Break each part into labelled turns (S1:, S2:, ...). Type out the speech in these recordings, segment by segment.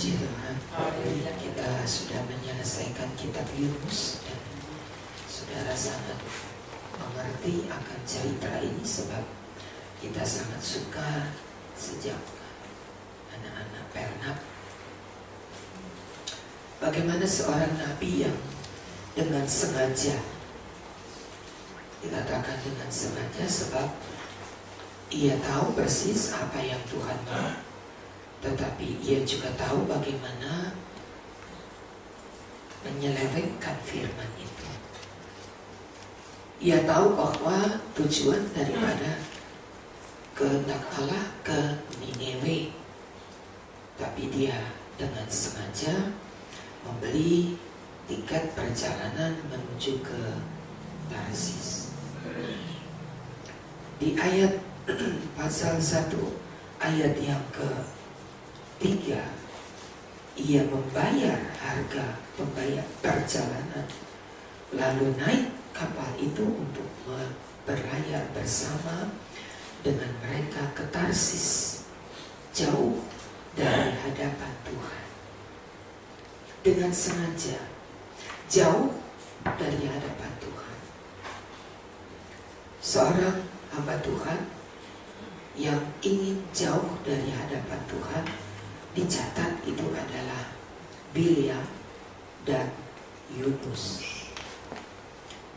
S1: Puji Tuhan, kita sudah menyelesaikan kitab Yunus dan saudara sangat mengerti akan cerita ini sebab kita sangat suka sejak anak-anak Pernak. Bagaimana seorang nabi yang dengan sengaja, dikatakan dengan sengaja sebab ia tahu persis apa yang Tuhan mau, tetapi ia juga tahu bagaimana menyelewengkan firman itu. Ia tahu bahwa tujuan daripada kehendak Allah ke Niniwe, tapi dia dengan sengaja membeli tiket perjalanan menuju ke Tarsis. Di ayat pasal 1 ayat yang ke-3, ia membayar harga pembayar perjalanan, lalu naik kapal itu untuk berlayar bersama dengan mereka ke Tarsis, jauh dari hadapan Tuhan. Dengan sengaja jauh dari hadapan Tuhan. Seorang hamba Tuhan yang ingin jauh dari hadapan Tuhan, dicatat itu adalah Bileam dan Yunus.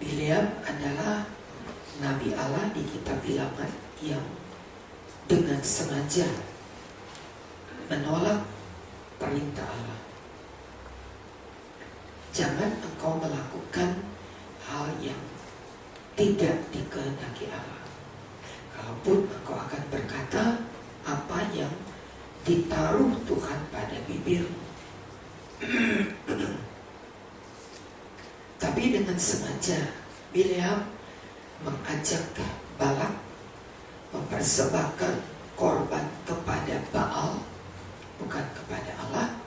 S1: Bileam adalah nabi Allah di kitab Bilangan yang dengan sengaja menolak perintah Allah. Jangan engkau melakukan hal yang tidak dikehendaki Allah. Kalaupun engkau akan berkata apa yang ditaruh Tuhan pada bibirmu. Tapi dengan sengaja Bileam mengajak Balak mempersembahkan korban kepada Baal, bukan kepada Allah,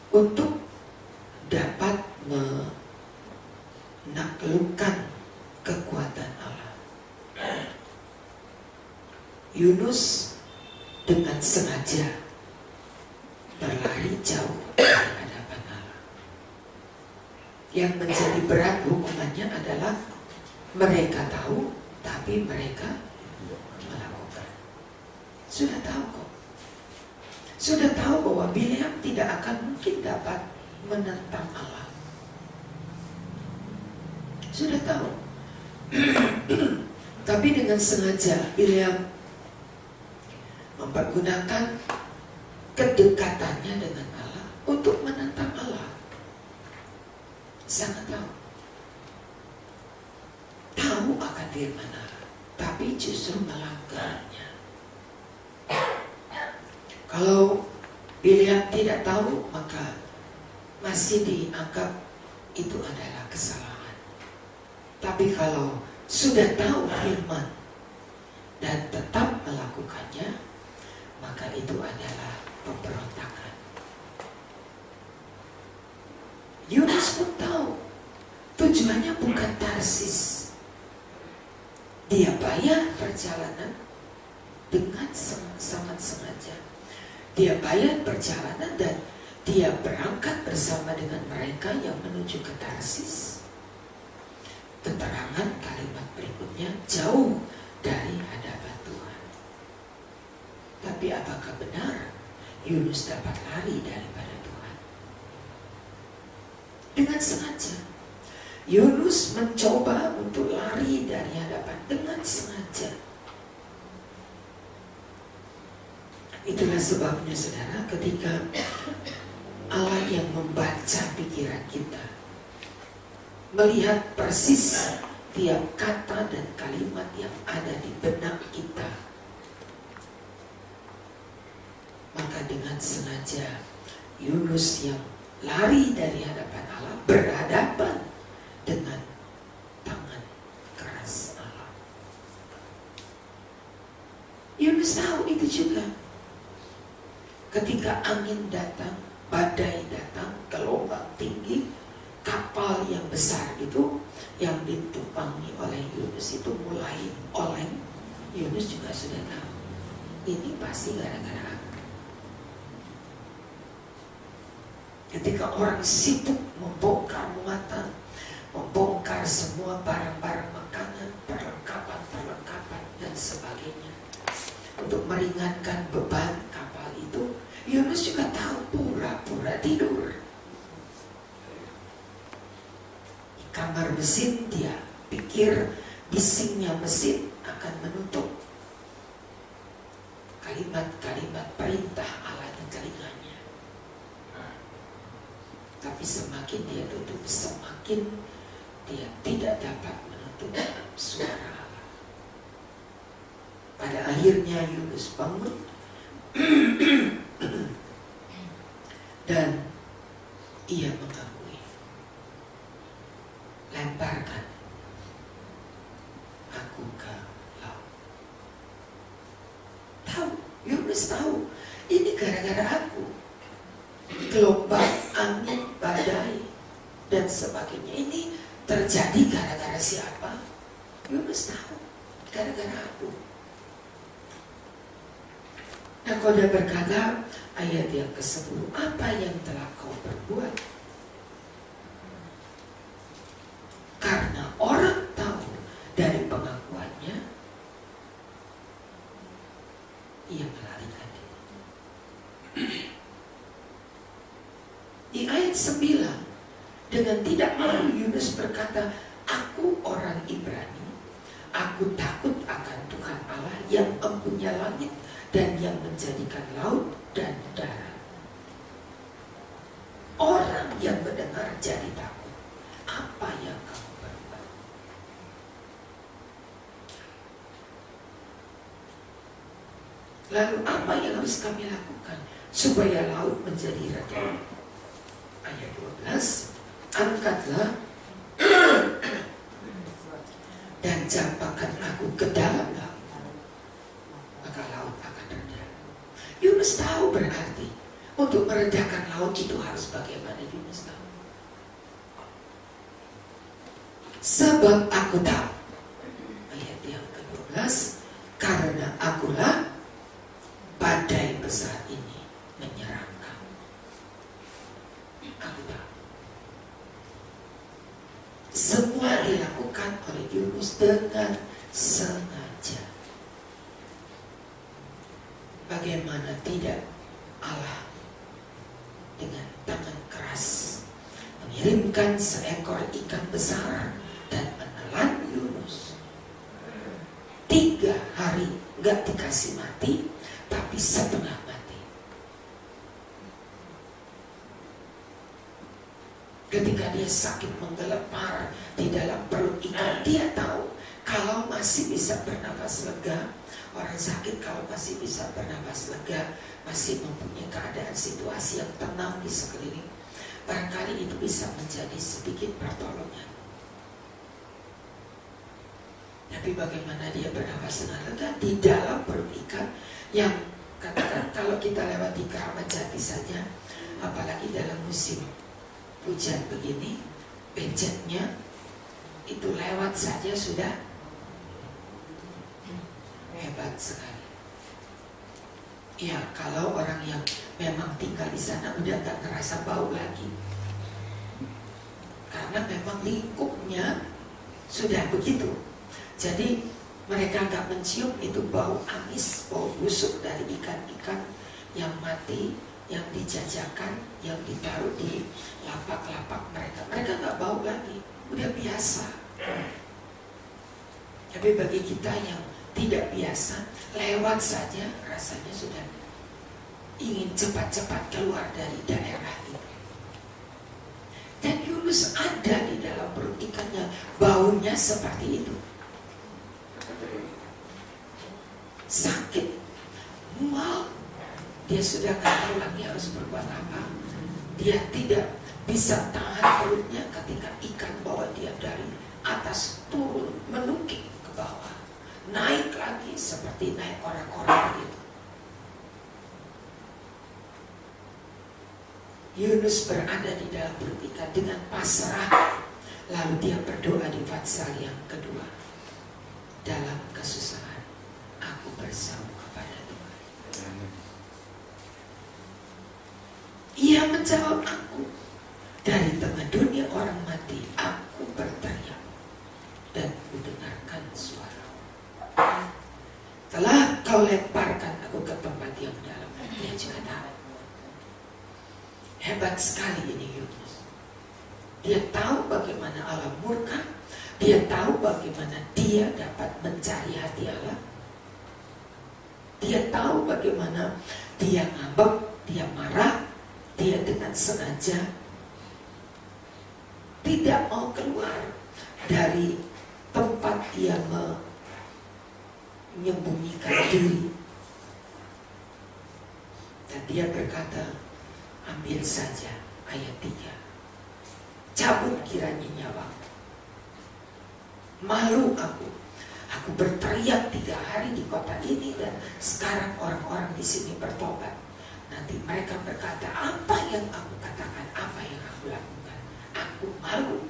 S1: untuk dapat menaklukkan kekuatan Allah. Yunus dengan sengaja berlari jauh dari hadapan Allah. Yang menjadi berat hukumannya adalah mereka tahu, tapi mereka melakukan. Sudah tahu kok. Sudah tahu bahwa Bileam tidak akan mungkin dapat menentang Allah. Sudah tahu. Tapi dengan sengaja Bileam mempergunakan kedekatannya dengan Allah untuk menentang Allah. Sangat tahu. Tahu akan firman Allah, tapi justru melanggarnya. Kalau Bileam tidak tahu, maka masih dianggap itu adalah kesalahan. Tapi kalau sudah tahu firman dan tetap melakukannya, maka itu adalah pemberontakan. Yunus pun tahu tujuannya bukan Tarsis. Dia bayar perjalanan dengan sangat sengaja. Dia bayar perjalanan dan dia berangkat bersama dengan mereka yang menuju ke Tarsis. Keterangan kalimat berikutnya, jauh dari hadapan Tuhan. Tapi apakah benar Yunus dapat lari daripada Tuhan? Dengan sengaja Yunus mencoba untuk lari dari hadapan dengan sengaja. Itulah sebabnya saudara, ketika Allah yang membaca pikiran kita, melihat persis tiap kata dan kalimat yang ada di benak kita, maka dengan sengaja Yunus yang lari dari hadapan Allah berhadapan dengan tangan keras Allah. Yunus tahu itu juga. Ketika angin datang, badai datang, gelombang tinggi, kapal yang besar itu yang ditumpangi oleh Yunus itu mulai oleng. Yunus juga sudah tahu ini pasti gara-gara aku. Ketika orang sibuk membongkar muatan, membongkar semua barang-barang makanan, perlengkapan dan sebagainya untuk meringankan beban kapal itu, Yunus juga tahu pura-pura tidur. Di kamar mesin dia pikir bisingnya mesin akan menutup kalimat-kalimat perintah Allah di telinganya. Tapi semakin dia tutup, semakin dia tidak dapat menutup suara Allah. Pada akhirnya Yunus bangun dan ia mengakui, lemparkan aku ke laut. Yunus tahu ini gara-gara aku. Gelombang, angin, badai dan sebagainya ini terjadi gara-gara siapa? Yunus tahu, gara-gara aku. Nakhoda berkata, ayat yang ke-10, apa yang telah kau perbuat? Karena orang tahu dari pengakuannya, ia melarikan diri. Di ayat 9, dengan tidak malu Yunus berkata, aku orang Ibrani, aku takut akan Tuhan Allah yang empunya langit dan yang menjadikan laut dan darat. Orang yang mendengar jadi takut. Apa yang kamu perbuat? Lalu apa yang harus kami lakukan supaya laut menjadi reda? Ayat 12, angkatlah dan campakkan aku ke dalam laut, maka laut akan reda. Yunus tahu berarti untuk meredakan laut itu harus bagaimana. Yunus tahu. Sebab aku tahu, ayat yang ke-12, karena akulah badai besar ini menyerang kamu. Aku tahu. Semua dilakukan oleh Yunus dengan sengaja. Bagaimana tidak Allah dengan tangan keras mengirimkan seekor ikan besar dan menelan Yunus. 3 hari gak dikasih mati, tapi setengah mati. Ketika dia sakit menggelepar di dalam perut ikan, dia tahu kalau masih bisa bernapas lega. Orang sakit kalau masih bisa bernapas lega, masih mempunyai keadaan situasi yang tenang di sekeliling, barangkali itu bisa menjadi sedikit pertolongan. Tapi bagaimana dia bernapas dengan lega di dalam perut ikan yang katakan kalau kita lewati Keramat Jati saja, apalagi dalam musim hujan begini, beceknya itu lewat saja sudah hebat sekali. Ya, kalau orang yang memang tinggal di sana udah gak ngerasa bau lagi, karena memang lingkupnya sudah begitu. Jadi mereka gak mencium itu bau amis, bau busuk dari ikan-ikan yang mati, yang dijajakan, yang ditaruh di lapak-lapak mereka. Mereka gak bau lagi, udah biasa. Tapi bagi kita yang tidak biasa, lewat saja rasanya sudah ingin cepat-cepat keluar dari daerah itu. Dan Yunus ada di dalam perut ikannya, baunya seperti itu. Sakit, mual, dia sudah gak tahu lagi harus berbuat apa. Dia tidak bisa tahan perutnya ketika ikan bawa dia dari atas turun, menukik ke bawah, naik lagi seperti naik orang-orang begitu. Yunus berada di dalam perut ikan dengan pasrah. Lalu dia berdoa di Fatsal yang kedua, dalam kesusahan aku berseru kepada Tuhan. Ia Dia menjawab aku, dari tengah dunia orang mati aku berteriak dan kudengarkan suara. Telah kau lemparkan aku ke tempat yang dalam. Dia juga tahu. Hebat sekali ini Yunus. Dia tahu bagaimana Allah murka. Dia tahu bagaimana dia dapat mencari hati Allah. Dia tahu bagaimana dia ngambek, dia marah, dia dengan sengaja tidak mau keluar dari tempat dia menyembunyikan diri. Dan dia berkata, ambil saja ayat 3. Cabut kiranya nyawa. Malu aku. Aku berteriak 3 hari di kota ini dan sekarang orang-orang di sini bertobat. Nanti mereka berkata, apa yang aku katakan, apa yang aku lakukan. Aku malu.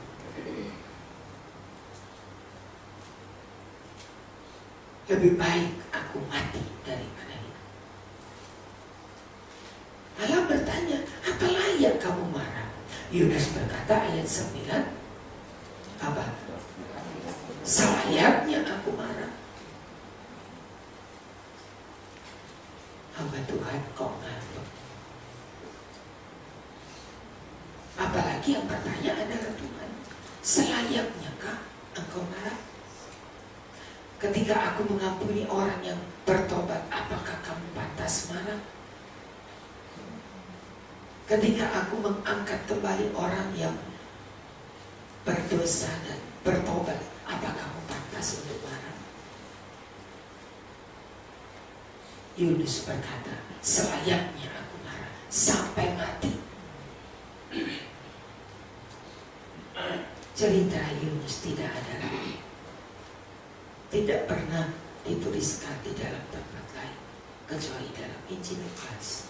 S1: Lebih baik aku mati daripada itu. Allah bertanya, apa layak kamu marah? Yunus berkata ayat 9, apa? Selayaknya aku marah. Hamba Tuhan kok ngantuk. Apalagi yang bertanya adalah Tuhan, selayaknya kah engkau marah? Ketika aku mengampuni orang yang bertobat, apakah kamu pantas marah? Ketika aku mengangkat kembali orang yang berdosa dan bertobat, apa kamu pantas untuk marah? Yunus berkata, selayaknya aku marah sampai mati. Cerita Yunus tidak ada lagi. Tidak pernah dituliskan di dalam tempat lain kecuali dalam Injil Lukas.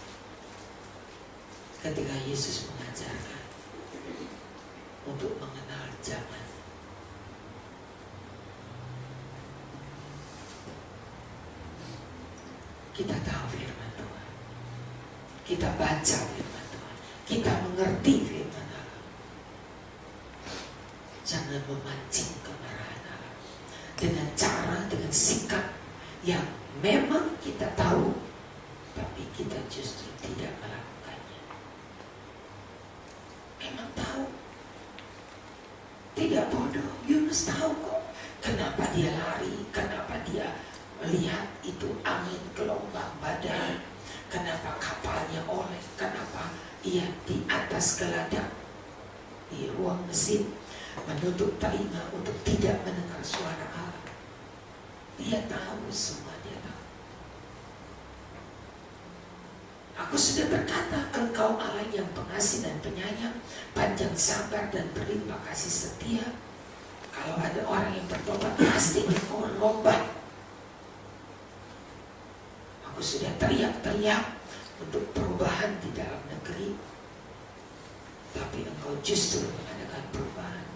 S1: Ketika Yesus mengajarkan untuk mengenal zaman. Kita tahu firman Tuhan. Kita baca firman Tuhan. Kita mengerti firman Allah. Jangan memancing kemarahan Allah dengan cara, dengan sikap yang memang kita tahu, tapi kita justru tidak melakukannya. Memang tahu. Tidak bodoh. Yunus tahu kok kenapa dia lari, kenapa dia melihat itu angin, gelombang, badai, kenapa kapalnya oleh, kenapa ia di atas geladak di ruang mesin menutup telinga untuk tidak mendengar suara Allah. Dia tahu semua, dia tahu. Aku sudah berkata, engkau Allah yang pengasih dan penyayang, panjang sabar dan berlimpah kasih setia. Kalau ada orang yang bertobat, pasti engkau lomba. Aku sudah teriak-teriak untuk perubahan di dalam negeri, tapi engkau justru mengadakan perubahan.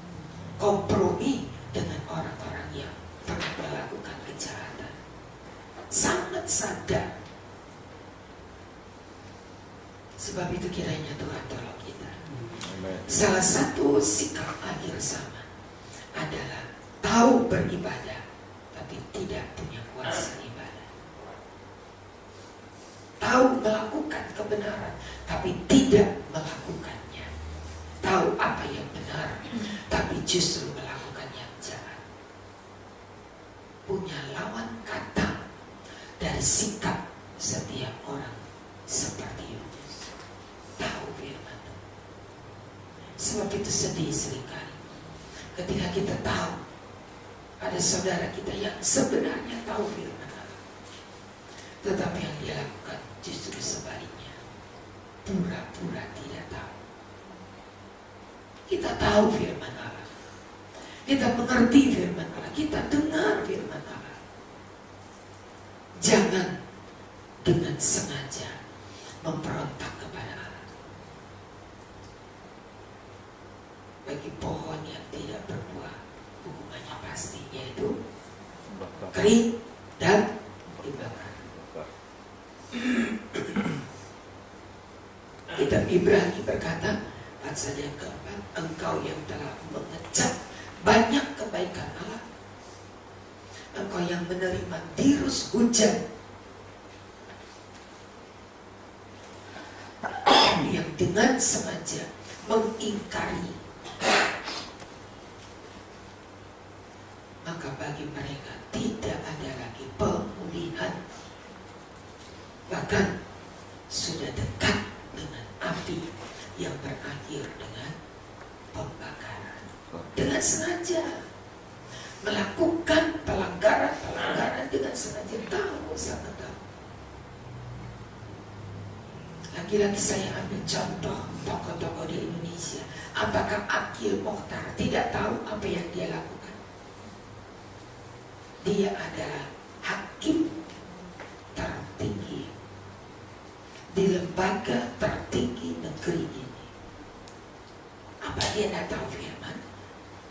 S1: Kompromi dengan orang-orang yang pernah melakukan kejahatan. Sangat sadar. Sebab itu kiranya Tuhan tolong kita. Salah satu sikap akhir zaman adalah tahu beribadah tapi tidak punya kuasa ibadah. Tahu melakukan kebenaran tapi tidak melakukannya. Tahu apa yang benar tapi justru melakukan yang jahat. Punya lawan kata dari sikap setiap orang seperti Yunus. Tahu firman. Sebab itu sedih seringkali ketika kita tahu ada saudara kita yang sebenarnya tahu firman Allah, tetapi yang dia lakukan justru sebaliknya, pura-pura tidak tahu. Kita tahu firman Allah, kita mengerti firman Allah, kita dengar firman Allah. Jangan dengan sengaja memberontak kepada Allah. Bagi pohon yang tidak berbuah, hukumannya pasti, yaitu kering dan dibakar. Kita Ibrani berkata, pasal yang keempat, engkau yang telah mengecap banyak kebaikan Allah, engkau yang menerima tirus hujan yang dengan sengaja mengingkari, maka bagi mereka tidak ada lagi pemulihan, bahkan sudah dekat dengan api yang berakhir dengan pembakaran. Dengan sengaja melakukan pelanggaran dengan sengaja, tahu, sangat tahu. Lagi-lagi saya ambil contoh tokoh-tokoh di Indonesia. Apakah Akil Mokhtar tidak tahu apa yang dia lakukan? Dia adalah hakim tertinggi di lembaga tertinggi negeri ini. Apa dia tidak tahu firman?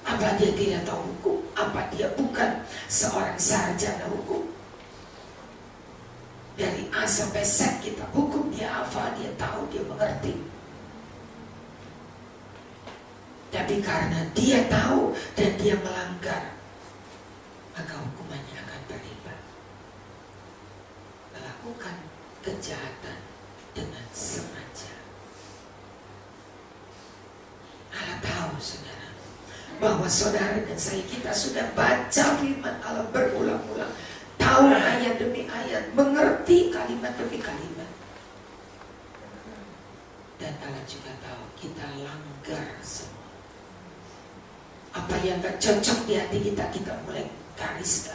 S1: Apa dia tidak tahu hukum? Apa dia bukan seorang sarjana hukum? Dari A sampai Z kita hukum, dia hafal, dia tahu, dia mengerti. Tapi karena dia tahu dan dia melanggar, maka hukumannya akan berlipat. Melakukan kejahatan dengan sengaja. Allah tahu, saudara, bahwa saudara dan saya, kita sudah baca firman Allah berulang-ulang, tahu ayat demi ayat, mengerti kalimat demi kalimat. Dan Allah juga tahu kita langgar semua. Apa yang gak cocok di hati kita, kita mulai garis.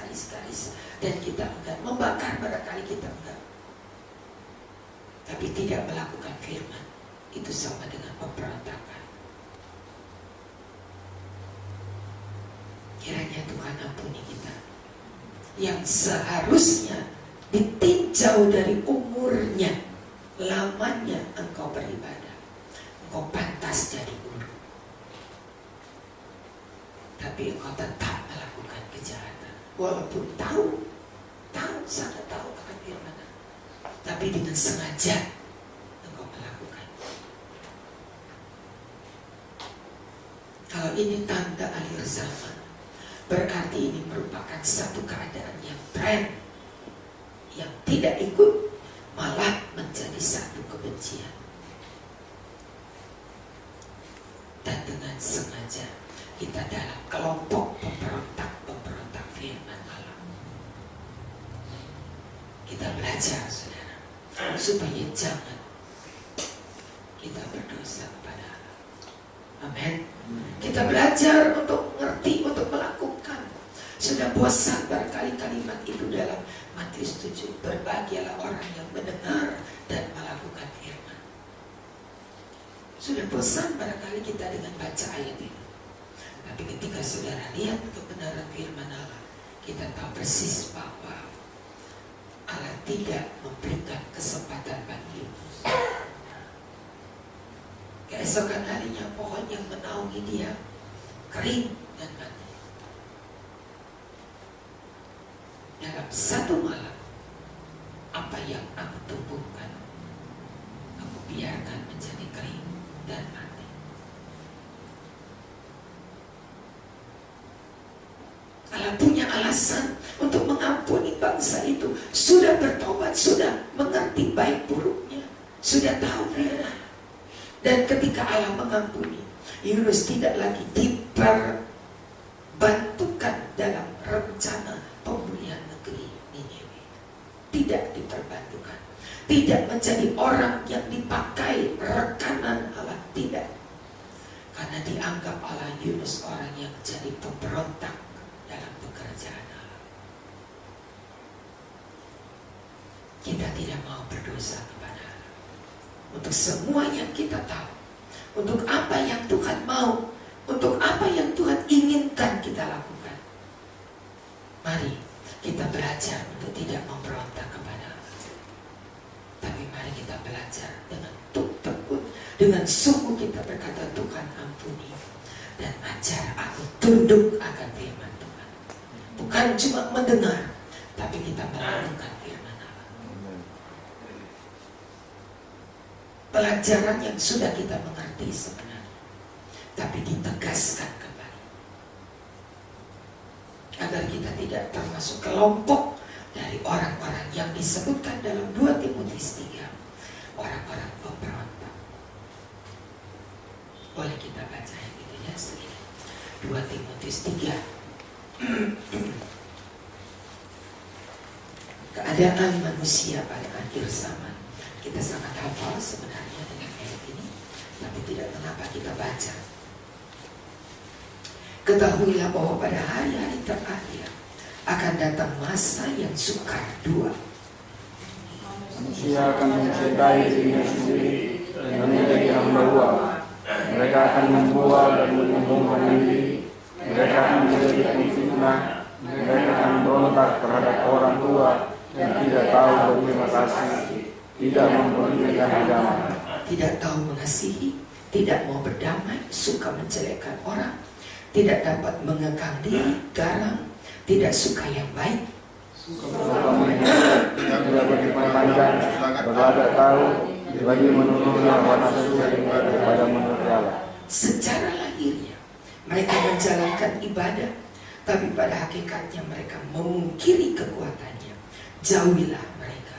S1: Dan kita enggak membakar, barangkali kita enggak. Tapi tidak melakukan firman, itu sama dengan pemberontakan. Kiranya Tuhan ampuni kita, yang seharusnya ditinjau dari umurnya, lamanya engkau beribadah, engkau pantas jadi guru, tapi engkau tetap melakukan kejahatan, walaupun tahu, sangat tahu akan firman, tapi dengan sengaja engkau melakukan. Kalau ini tanda akhir zaman, berarti ini merupakan satu keadaan yang tren, yang tidak ikut, malah menjadi satu kebencian. Dan dengan sengaja kita dalam kelompok pemberontak firman Allah. Kita belajar, saudara, supaya jangan kita berdosa kepada Allah. Amin. Kita belajar untuk mengerti, untuk melakukan. Sudah bosan barangkali kalimat itu dalam Matius 7. Berbahagialah orang yang mendengar dan melakukan firman. Sudah bosan barangkali kita dengan baca ayat ini. Tapi ketika saudara lihat kebenaran firman Allah, kita tahu persis bahwa Allah tidak memberikan kesempatan bagi Yunus. Keesokan harinya pohon yang menaungi dia kering dan mati. Dalam satu malam, apa yang aku tumbuhkan, aku biarkan menjadi kering dan mati. Allah punya alasan untuk mengampuni bangsa itu. Sudah bertobat, sudah mengerti baik buruknya, sudah tahu firman. Dan ketika Allah mengampuni, Yunus tidak lagi diperbantukan dalam rencana pemulihan negeri Niniwe. Tidak diperbantukan. Tidak menjadi orang yang dipakai rekanan Allah. Tidak. Karena dianggap Allah Yunus orang yang jadi pemberontak dalam pekerjaan Allah. Kita tidak mau berdosa kepada Allah. Untuk semua yang kita tahu, untuk apa yang Tuhan mau, untuk apa yang Tuhan inginkan kita lakukan. Mari kita belajar untuk tidak memberontak kepada Allah. Tapi mari kita belajar dengan tekun, dengan sungguh kita berkata, Tuhan ampuni dan ajar aku tunduk akan firman Tuhan. Bukan cuma mendengar, tapi kita melakukan firman Allah. pelajaran yang sudah kita mengerti sebenarnya, tapi ditegaskan kembali agar kita tidak termasuk kelompok dari orang-orang yang disebutkan dalam 2 Timotius 3, orang-orang pemberontak. Boleh kita baca yang gitu ya, sedikit. 2 Timotius 3. Keadaan manusia pada akhir zaman. Kita sangat hafal sebenarnya dengan ayat ini, tapi tidak mengapa kita baca. Ketahuilah bahwa pada hari-hari terakhir akan datang masa yang sukar dua.
S2: Manusia akan mencintai dirinya sendiri dan menjadi hamba uang. Mereka akan membual dan menyombongkan diri. Mereka akan menjadi pemfitnah. Mereka akan berontak terhadap orang tua dan tidak tahu berterima kasih, tidak memperdulikan agama,
S1: tidak tahu mengasihi, tidak mau berdamai, suka menjelekkan orang, tidak dapat mengekang diri, garang, tidak suka yang baik,
S2: tidak berpanjang, berlagak tahu, bagi menurut hawa nafsu daripada menurut Allah.
S1: Secara lahirnya mereka menjalankan ibadah, tapi pada hakikatnya mereka memungkiri kekuatannya. Jauhilah mereka.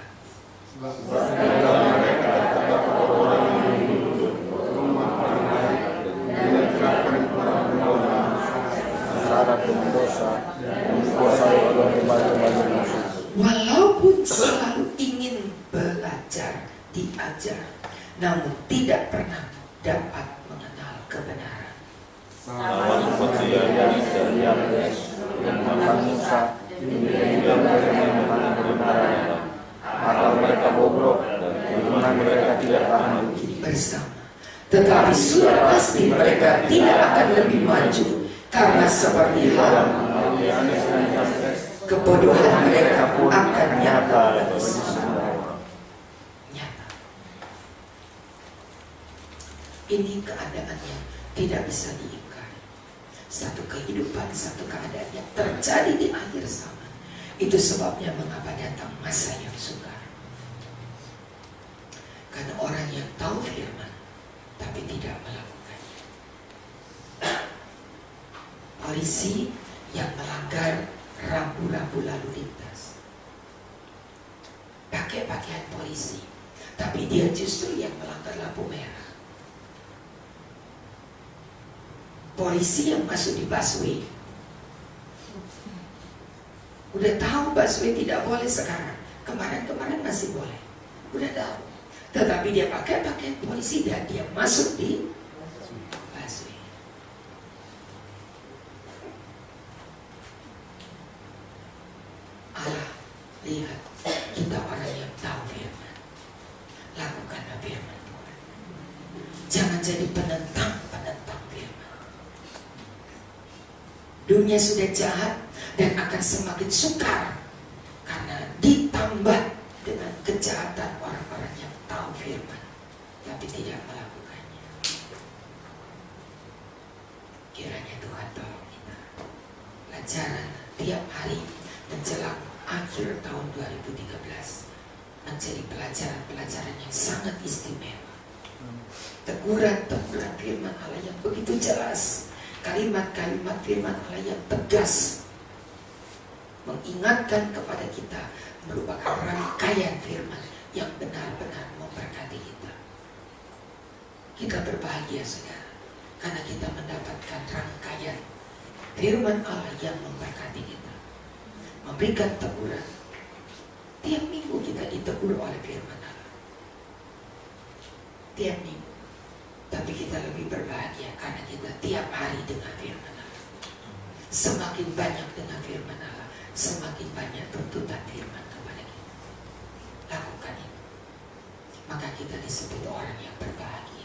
S1: Walaupun selalu ingin belajar, diajar, namun tidak pernah dapat mengenal kebenaran.
S2: Akal mereka bobrok dan mereka tidak tahan uji
S1: bersama. Tetapi sudah pasti mereka tidak akan lebih maju, karena seperti hal kebodohan mereka akan nyata. Ini keadaan yang tidak bisa diingkari. Satu kehidupan, satu keadaan yang terjadi di akhir zaman. Itu sebabnya mengapa datang masa yang sukar. Karena orang yang tahu firman tapi tidak melakukannya. Polisi yang melanggar rambu-rambu lalu lintas, pakai pakaian polisi, tapi dia justru yang melanggar lampu merah. Polisi yang masuk di busway, udah tahu busway tidak boleh sekarang, kemarin-kemarin masih boleh, udah tahu, tetapi dia pakai pakaian polisi dan dia masuk di busway. Allah lihat kita orang yang tahu firman, lakukanlah firman Tuhan. Jangan jadi penentang firman. Dunia sudah jahat dan akan semakin sukar karena ditambah dengan kejahatan orang-orang yang tahu firman tapi tidak melakukannya. Kiranya Tuhan tolong kita pelajaran tiap hari menjelang akhir tahun 2013 menjadi pelajaran-pelajaran yang sangat istimewa. Teguran-teguran firman Allah yang begitu jelas, kalimat-kalimat firman Allah yang tegas, mengingatkan kepada kita merupakan rangkaian firman yang benar-benar memberkati kita. Kita berbahagia saudara, karena kita mendapatkan rangkaian firman Allah yang memberkati kita, memberikan teguran. Tiap minggu kita ditegur oleh firman Allah, tiap minggu. Tapi kita lebih berbahagia karena kita tiap hari dengar firman Allah. Semakin banyak dengar firman Allah, semakin banyak tuntutan firman kepada kita. Lakukan itu, maka kita disebut orang yang berbahagia.